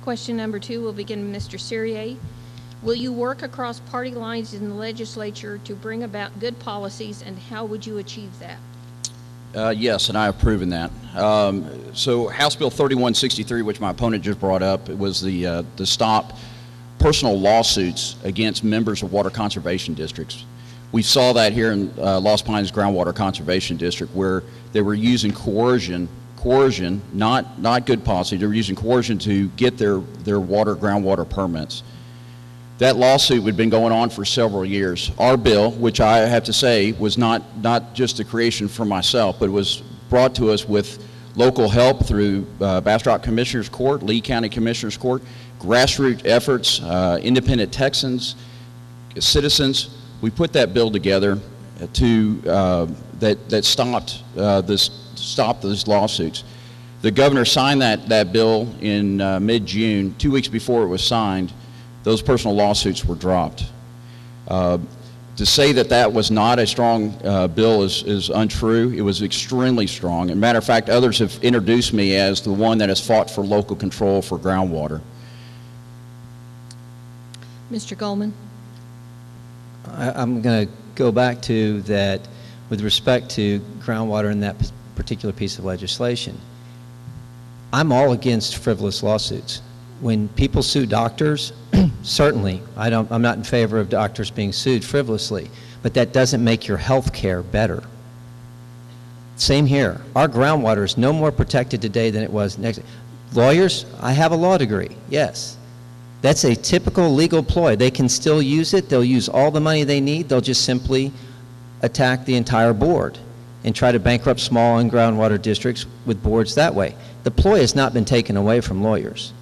Question number 2 will begin with Mr. Cyrier. Will you work across party lines in the legislature to bring about good policies, and how would you achieve that? Yes, and I have proven that. So House Bill 3163, which my opponent just brought up, it was the stop personal lawsuits against members of water conservation districts. We saw that here in Lost Pines Groundwater Conservation District, where they were using coercion, not good policy. They were using coercion to get their groundwater permits. That lawsuit had been going on for several years. Our bill, which I have to say was not just a creation for myself, but was brought to us with local help through Bastrop Commissioner's Court, Lee County Commissioner's Court, grassroots efforts, independent Texans, citizens. We put that bill together that stopped those lawsuits. The governor signed that bill in mid-June. 2 weeks before it was signed, those personal lawsuits were dropped. To say that was not a strong bill is untrue. It was extremely strong. As a matter of fact, others have introduced me as the one that has fought for local control for groundwater. Mr. Golemon. I'm going to go back to that with respect to groundwater in that particular piece of legislation. I'm all against frivolous lawsuits. When people sue doctors, certainly, I'm not in favor of doctors being sued frivolously, but that doesn't make your health care better. Same here. Our groundwater is no more protected today than it was next. Lawyers, I have a law degree, yes. That's a typical legal ploy. They can still use it. They'll use all the money they need. They'll just simply attack the entire board and try to bankrupt small and groundwater districts with boards that way. The ploy has not been taken away from lawyers.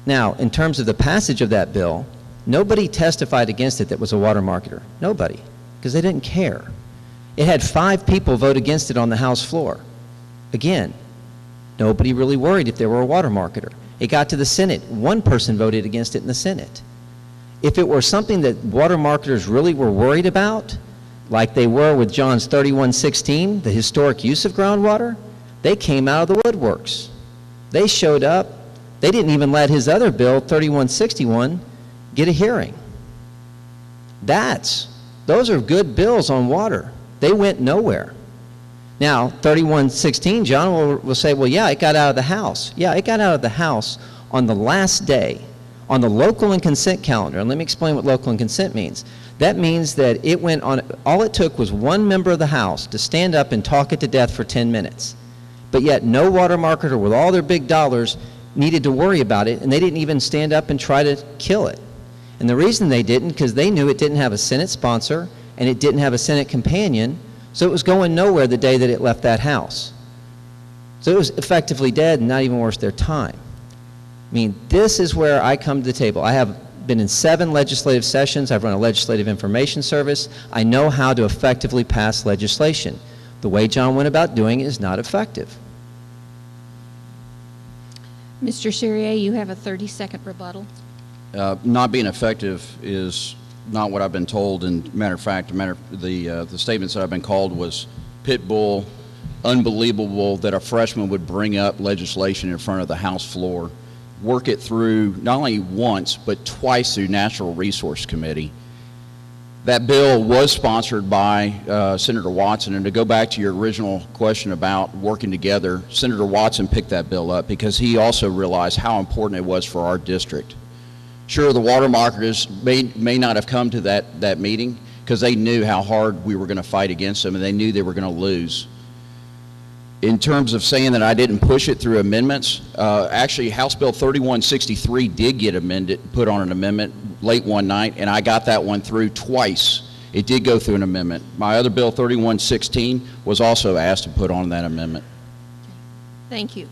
Now, in terms of the passage of that bill, nobody testified against it that was a water marketer. Nobody, because they didn't care. It had 5 people vote against it on the House floor. Again, nobody really worried if they were a water marketer. It got to the Senate. 1 person voted against it in the Senate. If it were something that water marketers really were worried about, like they were with John's 3116, the historic use of groundwater, they came out of the woodworks. They showed up. They didn't even let his other bill, 3161, get a hearing. Those are good bills on water. They went nowhere. Now, 3116, John will say, well, yeah, it got out of the House. Yeah, it got out of the House on the last day, on the local and consent calendar. And let me explain what local and consent means. That means that it went on, all it took was 1 member of the House to stand up and talk it to death for 10 minutes. But yet no water marketer with all their big dollars needed to worry about it, and they didn't even stand up and try to kill it. And the reason they didn't, because they knew it didn't have a Senate sponsor and it didn't have a Senate companion, so it was going nowhere the day that it left that House. So it was effectively dead and not even worth their time. I mean, this is where I come to the table. I have been in 7 legislative sessions. I've run a legislative information service. I know how to effectively pass legislation. The way John went about doing it is not effective. Mr. Cyrier, you have a 30-second rebuttal. Not being effective is not what I've been told. And matter of fact, the statements that I've been called was pit bull, unbelievable that a freshman would bring up legislation in front of the House floor, work it through not only once but twice through Natural Resource Committee. That bill was sponsored by Senator Watson, and to go back to your original question about working together, Senator Watson picked that bill up because he also realized how important it was for our district. Sure, the water marketers may not have come to that meeting because they knew how hard we were going to fight against them, and they knew they were going to lose. In terms of saying that I didn't push it through amendments, actually House Bill 3163 did get amended, put on an amendment late one night, and I got that one through twice. It did go through an amendment. My other bill, 3116, was also asked to put on that amendment. Thank you.